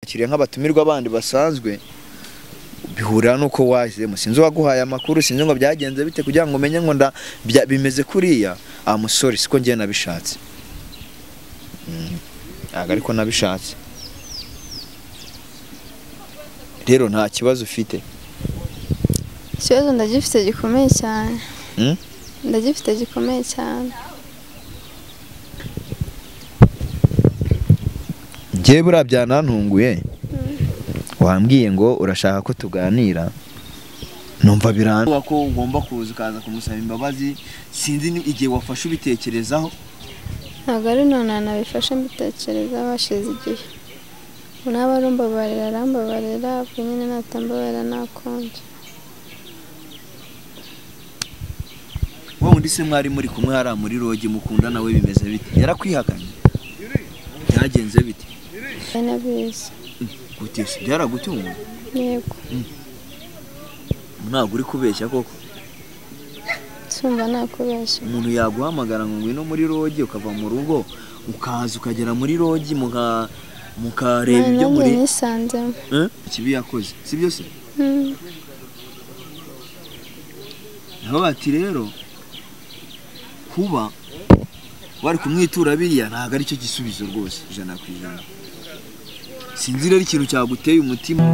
nabakiriye nk'abatumirwa abandi basanzwe bihurira nuko wajemo sinzi waguhaye amakuru sinzi ngo byagenze bite kugira ngo umenye ngo bimeze kuriya amusore siko ngiye nabishatse ariko nabishatse rero nta kibazo ufite ikibazo ndagifite gikomeye cyane ndagifite gikomeye cyane ngiye buriya byanantunguye wambwiye ngo urashaka ko tuganira numva biranwa ko ugomba kuza ukaza kumusaba imbabazi sinzi igihe wafashe ubitekerezaho ntabwo ari none nabifashe mbitekerezaho hashize igihe unaba arumbabarira arambabarira ubwo nyine natambabarira nakonje wowe undi se mwari muri kumwe hariya muri rogi mukunda nawe bimeze bite yarakwihakanye byagenze bite nabizi gutese byaragutunga yego ntabwo uri kubeshya koko sumva nakubeshya umuntu yaguhamagara ngo ngwino muri rogi ukava mu rugo ukaza ukagera muri rogi mukareba ibyo muri nisanzemo ikibi yakoze sibyo se naho bati rero kuba wari kumwitura biriya ntabwo ari cyo gisubizo rwose 100%. Sinzi rero ikintu cyaguteye umutima.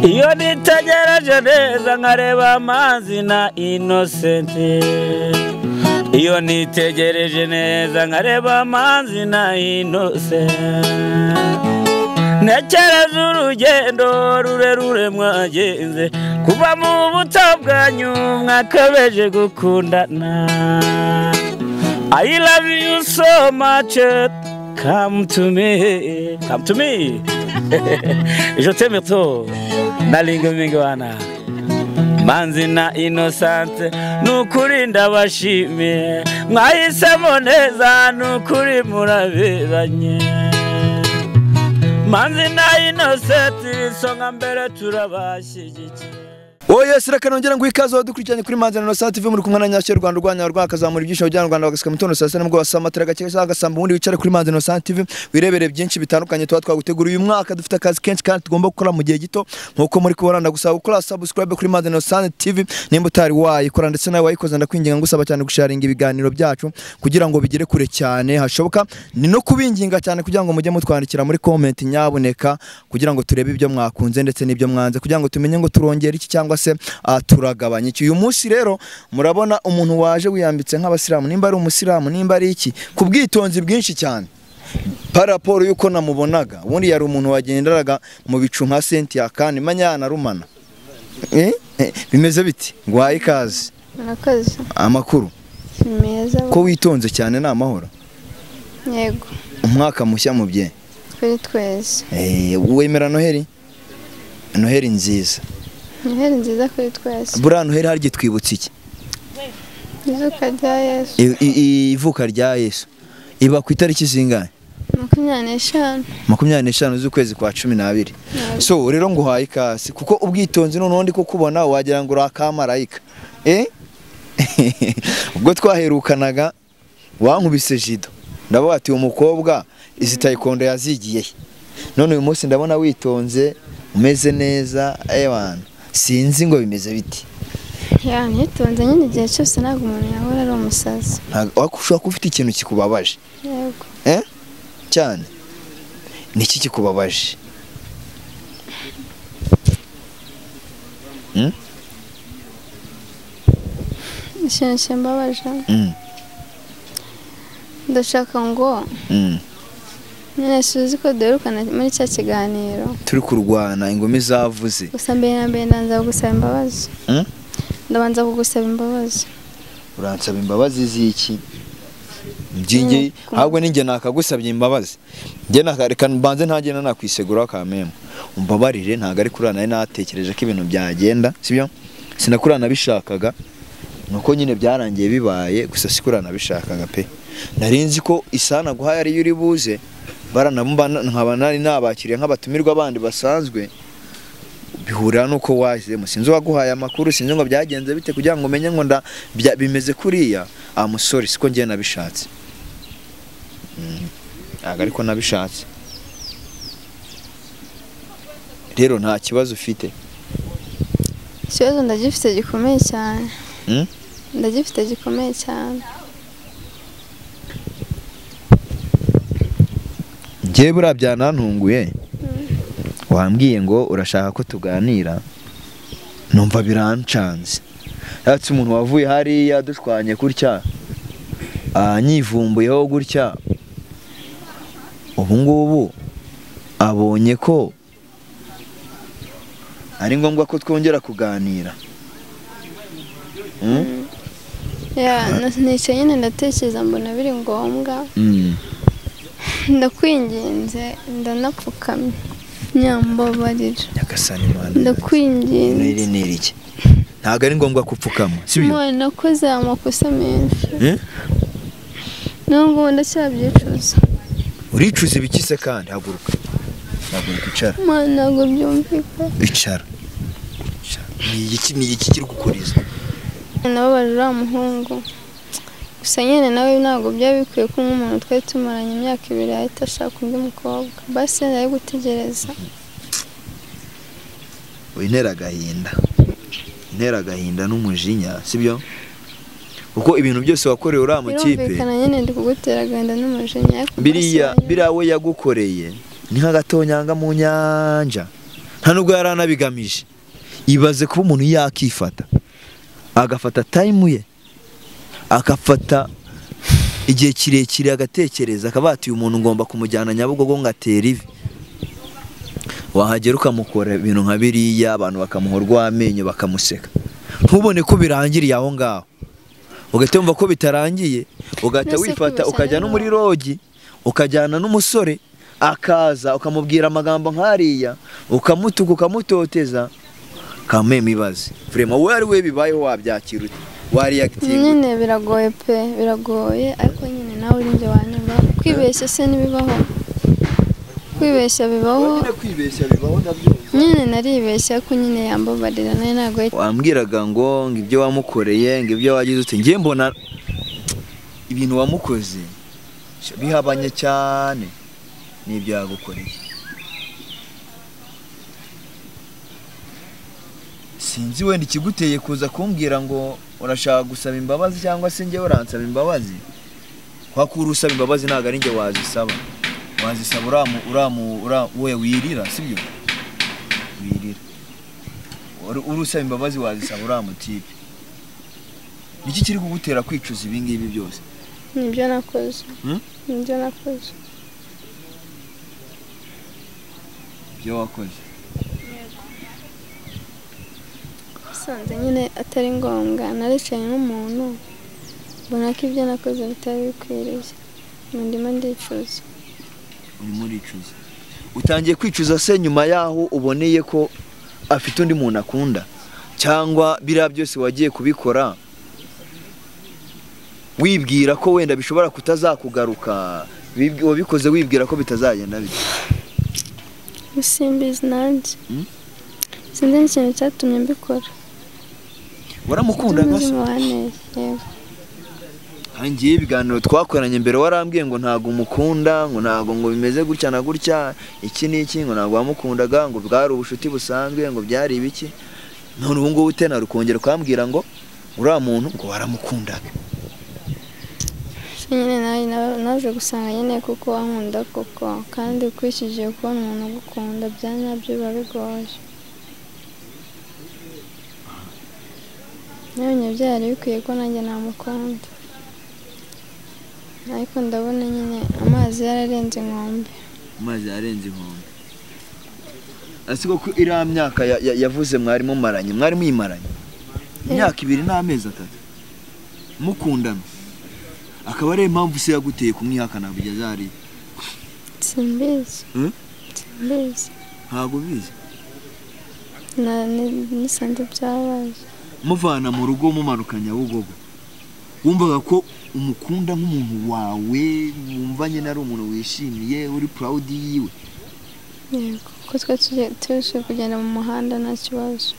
Iyo nitegereje neza nkareba amazi na Innocent. Iyo nitegereje neza nkareba amazi na Innocent. Nekereza urugendo rurerure mwagenze kuva mu buto bwanyu mwakabeje gukundana. I love you so much. Come to me. Come to me. Je t'aime trop. Nalingo mingwana. Manzi na Innocent. Nukuri ndabashimiye. Mwahisemo neza nukuri muraberanye. Manzi na Innocent songa mbere turabashyigikiye. Oya siraka nongera ngo ikazo wadukurikiranye kuri Manzi na Innocent TV muri kumwe na Nyashyo Rwanda Rwanya rwakazamura ibyisho by'u Rwanda bagasika mutondo sasa nibwo basamatira gake gasamba ubundi wicare kuri Manzi na Innocent TV wirebere byinshi bitandukanye twa twagutegura uyu mwaka dufite akazi kenshi kandi tugomba gukora mu gihe gito nkuko muri kubona ndagusaba gukora subscribe kuri Manzi na Innocent TV nimba utari wayikora ndetse nawe wayikoze ndakwinginga ngusaba cyane gusharinga ibiganiro byacu kugira ngo bigere kure cyane hashoboka ni no kubinginga cyane kugira ngo mujye mutwandikira muri comment nyaboneka kugira ngo turebe ibyo mwakunze ndetse n'ibyo mwanze kugira ngo tumenye ngo turongera iki cyangwa se turagabanya iki uyu munsi rero murabona umuntu waje wiyambitse nk'abasilamu nimba ari umusilamu nimba ari iki kubwitonzi bwinshi cyane paraporo yuko namubonaga ubundi yari umuntu wagenderaga mu bicu nka Cynthia kandi manyana rumana bimeze biti ngwaye ikaze nakaze amakuru meza ko witonze cyane n'amahoro yego umwaka mushya mu bye kuri twese wemera Noheli nziza Noheli nziza kuri twese buriya Noheli hari gitwibutse iki ivuka rya Yesu ivuka rya Yesu iba ku itariki zingahe 25 z'ukwezi kwa 12 so rero nguhaye ikasi kuko ubwitonzi noneho ndi kukubona wagira ngo urakamarayika ubwo twaherukanaga wankubise jido ndavuga ati umukobwa izi taekwondo yazigiye none uyu munsi ndabona witonze umeze neza ebana sinzi ngo bimeze biti nitonze nyine igihe cyose ntabwo umuntu yahora ari umusazi wakushaka ufite ikintu kikubabaje yego cyane niki kikubabaje ikintu kimbabaje ndashaka ngo nyine suzi ko duherukana muri cya kiganiro turi kurwana ingome zavuze gusa mbere na mbere ndanza kugusaba imbabazi ndabanza kugusaba imbabazi uransaba imbabazi z'iki njye ahubwo ninjye nakagusabye imbabazi njye nakareka mbanze ntagenda nakwisegura kameme umbabarire ntago ari kurana natekereje ko ibintu byagenda sibyo sinakurana bishakaga nuko nyine byarangiye bibaye gusa sikurana bishakaga pe narinzi ko isana guhaya ari yuri buze nkaba nari nabakiriye nk'abatumirwa abandi basanzwe bihurira nuko wajemo sinzi waguhaye amakuru sinzi ngo byagenze bite kugira ngo umenye ngo bimeze kuriya amusore siko ngiye nabishatse ariko nabishatse rero nta kibazo ufite. Ikibazo ndagifite gikomeye cyane. Ndagifite gikomeye cyane. Njye buriya byanantunguye. Wambwiye ngo urashaka ko tuganira, numva birancanze. Yatse umuntu wavuye hariya dushwanye gutya, nyivumbuyeho gutya, ubu ngubu abonye ko ari ngombwa ko twongera kuganira. Nicaye nyine ndatekereza mbona biri ngombwa. Ndakwinginze ndanapfukamye, nyambabarira. Nyagasani Mana, ndakwinginze. Niri niriki ntago ari ngombwa kupfukama, sibyo? Mwana nakoze amakosa menshi. Nubwo ndacyabyicuza. Uricuza ibikise kandi haguruka. Haguruka icara. Mwana ntabwo byumvika. Icara. Ni iki kiri gukuriza? Nababaje uriya muhungu. Gusa nyine nawe ntabwo byaba bikwiye ko nk'umuntu twari tumaranye imyaka 2 ahita ashaka undi mukobwa. Basi nari gutegereza. Intera agahinda n'umujinya, sibyo? Kuko ibintu byose wakorewe uriya mukipe. Birumvikana nyine ndi kugutera agahinda n'umujinya. Biriya we yagukoreye ni nk'agatonyanga mu nyanja. Nta nubwo yaranabigamije. Ibaze kuba umuntu yakifata, agafata time ye, akafata igihe kirekire agatekereza, akabatiye umuntu ngomba kumujyana Nyabugogo ngatera ivi. Wahagera ukamukora ibintu nka biriya, abantu bakamuhorwa amenyo bakamuseka. Ntubone ko birangiriye aho ngaho. Ugatumva ko bitarangiye, ugahita wifata ukajya no muri rogi, ukajyana n'umusore akaza ukamubwira amagambo nk'ariya, ukamutuka ukamutoteza. Kameme ibaze. Vraiment wowe ari we bibayeho wabyakira ute? Wariacting. Nyine biragoye pe, biragoye ariko nyine nawe uri nje wanyumva. Kwibeshya se nibibaho. Kwibeshya bibaho. Kwibeshya bibaho nabyo. Nyine naribeshya ko nyine yambabarira naye ntago. Wambwiraga ngo ibyo wamukoreye, ngo ibyo wagize ute. Ngiye mbona ibintu wamukoze bihabanye cyane n'ibyo yagukoreye. Sinzi wenda ikiguteye kuza kumbwira ngo urashaka gusaba imbabazi cyangwa se nge uransaba imbabazi. Kwakura usaba imbabazi ntago ari nge wazisaba. Wazisaba wowe wirira, sibyo? Wirira. Urusaba imbabazi wazisaba uramutipe. Niki kiri kugutera kwicuza ibingibi byose? Nibyo nakoze. Nibyo nakoze. Byo wakoze. Sanze nyine atari ngombwa, naricaye n'umuntu mbona ko ibyo nakoze bitari bikwiriye. Ndimo ndicuza. Urimo uricuza. Utangiye kwicuza se nyuma yaho uboneye ko afite undi muntu akunda, cyangwa biriya byose wagiye kubikora wibwira ko wenda bishobora kutazakugaruka, wabikoze wibwira ko bitazagenda bite? Usimbizi nanjye. Sinzi ikintu cyatumye mbikora. Waramukundaga se? Hangiye ibiganiro twakoranye mbere warambwiye ngo ntago umukunda, ngo ntago ngo bimeze gutya na gutya, iki n'iki, ngo ntago wamukundaga, ngo bwari ubushuti busanzwe, ngo byari ibiki. None ubu ngubu utena rukongera kwambwira ngo uriya muntu ngo waramukundaga. Nyine naje gusanga nyine kuko wankunda koko, kandi ukwishije kubona umuntu ugukunda byanyabyo biba bigoye. Nabonye byari bikwiye ko nanjye namukunda, ariko ndabona nyine amazi yararenze inkombe. Amazi yarenze inkombe. Asiko ko iriya myaka yavuze mwari muyimaranye imyaka 2 n'amezi 3 mukundana, akaba ari impamvu se yaguteye kumwihakana bigeze ari? Simbizi. Simbizi. Ntago bizi. Nisanze byabaye. Muvana mu rugo mumanuka Nyabugogo, wumvaga ko umukunda nk'umuntu wawe, wumva nyine ari umuntu wishimiye, uri proud yiwe? Yego, ko tuje kugenda mu muhanda nta kibazo.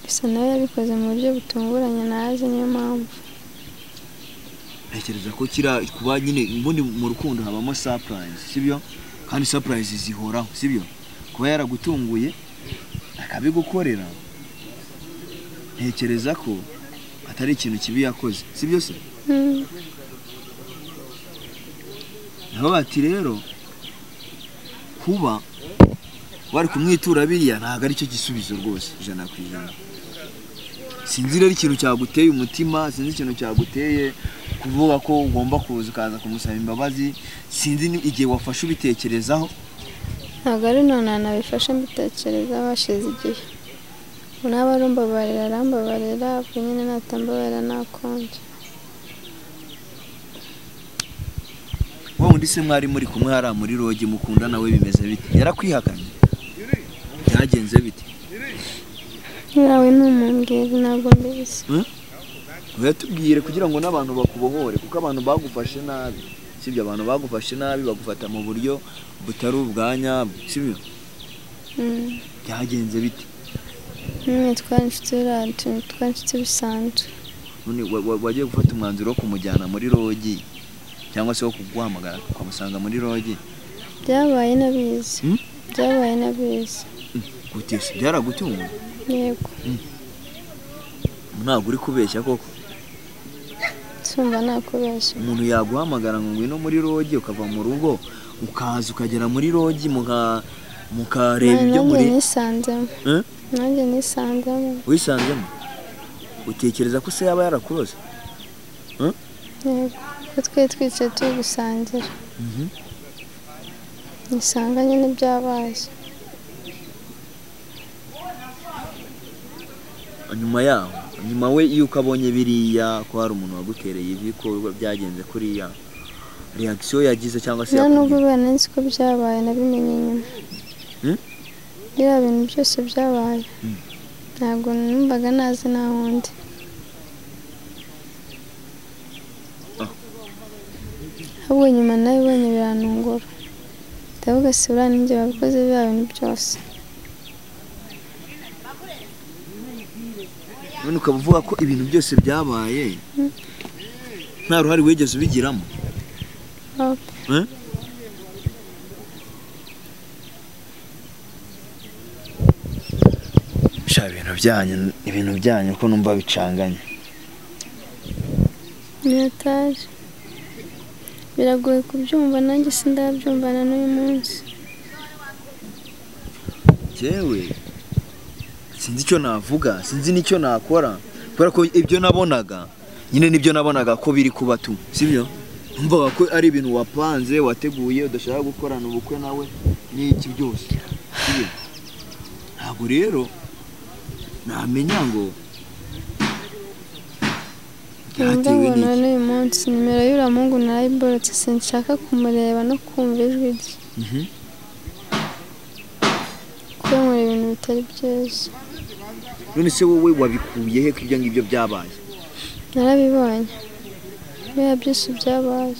Gusa nawe yabikoze mu buryo butunguranye nazi, niyo mpamvu. ntekereza ko kuba nyine ubundi mu rukundo habamo surprise sibyo kandi surprise zihoraho sibyo kuba yaragutunguye akabigukorera ntekereza ko atari ikintu kibi yakoze sibyo se naho bati rero kuba wari kumwitura biriya ntago ari cyo gisubizo rwose 100%. Sinzi rero ikintu cyaguteye umutima, sinzi ikintu cyaguteye kuvuga ko ugomba kuza ukaza kumusaba imbabazi, sinzi igihe wafashe ubitekerezaho. Ntabwo ari none nabifashe mbitekerezaho hashize igihe. Unaba arumbabarira arambabarira, ubwo nyine natambabarira nakonje. Wowe undi se mwari muri kumwe hara muri rogi mukunda nawe bimeze bite? Yarakwihakanye? Byagenze bite? Nawe n'umumbwira ntabwo mbizi. Uyatubwire kugira ngo n'abantu bakubohore kuko abantu bagufashe nabi. Sibyo abantu bagufashe nabi bagufata mu buryo butari ubwanya, sibyo? Byagenze bite? Twanshuti bisanzwe. None wagiye gufata umwanzuro wo kumujyana muri rogi cyangwa se wo kuguhamagara ukamusanga muri rogi? Byabaye nabizi. Byabaye nabizi. Gutese byaragutunguye? Yego. Ntabwo uri kubeshya koko? Sumva nakubeshya. Umuntu yaguhamagara ngo ngwino muri rogi ukava mu rugo ukaza ukagera muri rogi mukareba ibyo muri nisanzemo. Nanjye nisanzemo. Wisanzemo? Utekereza ko se yaba yarakuroze? Yego. Ko twicaye turi gusangira. Nisanga nyine byabaye. Nyuma we iyo ukabonye biriya ko hari umuntu wagutereye ibi ko byagenze kuriya reaction yagize cyangwa se yakubwiye? Nubwo banenze ko byabaye nabimenye nyuma. Biriya bintu byose byabaye. Ntabwo numvaga nazi nta wundi. Ahubwo nyuma nabibonye biranungura. Ndavuga se uriya ninjye wabikoze biriya bintu byose. None ukaba uvuga ko ibintu byose byabaye nta ruhare wigeze ubigiramo? ibintu byanyu ko numva bicanganye. Niyataje. Biragoye kubyumva nanjye sindabyumvana n'uyu munsi. Jewe sinzi icyo navuga, sinzi n'icyo nakora kubera ko ibyo nabonaga nyine nibyo nabonaga ko biri kuba tu, sibyo? Numvaga ko ari ibintu wapanze wateguye udashaka gukorana ubukwe nawe n'iki byose, sibyo? Ntabwo rero namenya ngo byatewe n'iki. N'uyu munsi nimero y'uriya muhungu narayiborotse, sinshaka kumureba no kumva ijwi rye. Kuko nkora ibintu bitari byiza. None se wowe wabikuye he ko ibyo ngibyo byabaye? Narabibonye. Biba byose byabaye.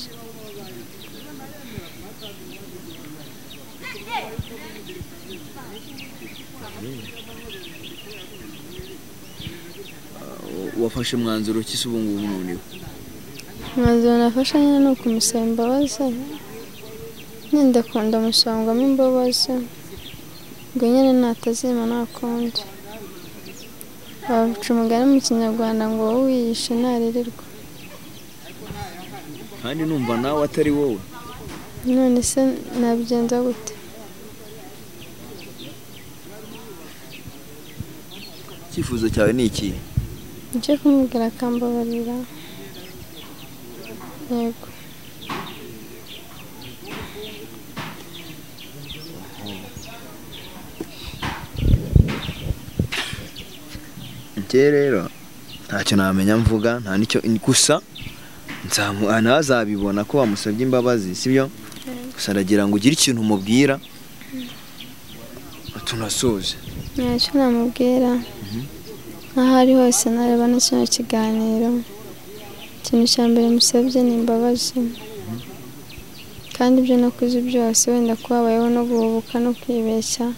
Wafashe mwanzuro ki se ubu ngubu noneho? Mwanzuro nafashe nyine ni ukumusaba imbabazi. Ndakunda musangamo imbabazi. Ngo nyine natazima nakonje. Bavuga umugani mu Kinyarwanda ngo wowe wiyishe ntarirwa. Kandi numva nawe atari wowe. None se nabigenza gute? Icyifuzo cyawe ni iki? Nje kumubwira akambabarira. Yego. Rero ntacyo namenya mvuga, nta nicyo gusa nazabibona ko wamusabye imbabazi, sibyo? Gusa ndagira ngo ugire ikintu umubwira tunasoze. Ntacyo namubwira. Aho ari hose nareba n'ikino kiganiro. Ikintu cya mbere musabye ni imbabazi. Kandi ibyo nakoze byose wenda kubabayeho no guhubuka no kwibeshya.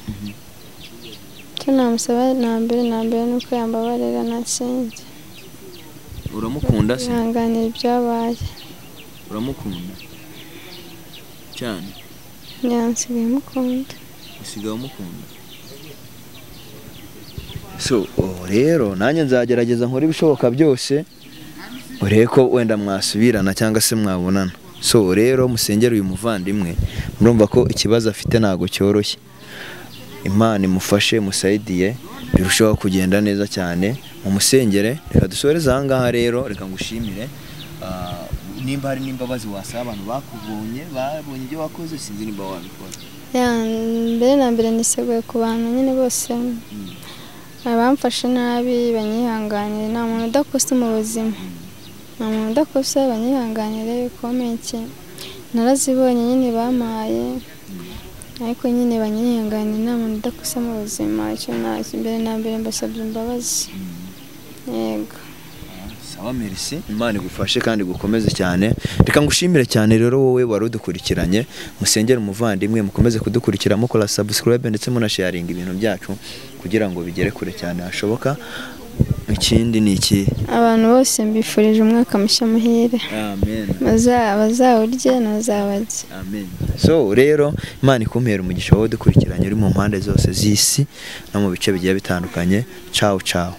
Namusaba na mbere nuko yambabarira natsinze. Uramukunda se? Ihanganira ibyabaye. uramukunda cyane nsigaye mukunda usigaye umukunda so rero nanjye nzagerageza nkora ibishoboka byose urebe ko wenda mwasubirana cyangwa se mwabonana so rero musengere uyu muvandimwe murumva ko ikibazo afite ntago cyoroshye Imana imufashe musaidiye birushaho kugenda neza cyane mu musengere reka dusoreze aha ngaha rero reka ngushimire nimba hari n'imbabazi wasaba abantu bakubonye babonye ibyo wakoze sinzi nimba wabikora mbere na mbere niseguye ku bantu nyine bose abamfashe nabi banyihanganire nta muntu udakosa mu buzima nta muntu udakosa banyihanganire komenti narazibonye nyine bamaye ariko nyine banyihanganire nta muntu udakosa mu buzima icyo nazi mbere na mbere mbasabye imbabazi yego sawa merci Imana igufashe kandi gukomeze cyane reka ngushimire cyane rero wowe wari udukurikiranye musengere umuvandimwe mukomeze kudukurikira mukora subscribe ndetse munasharinga ibintu byacu kugira ngo bigere kure cyane hashoboka ikindi ni iki abantu bose mbifurije umwaka mushya muhire amen bazawurye n'abazabarye amen so rero Imana ikumpera umugisha wowe dukurikiranye uri mu mpande zose z'isi no mu bice bigiye bitandukanye ciao ciao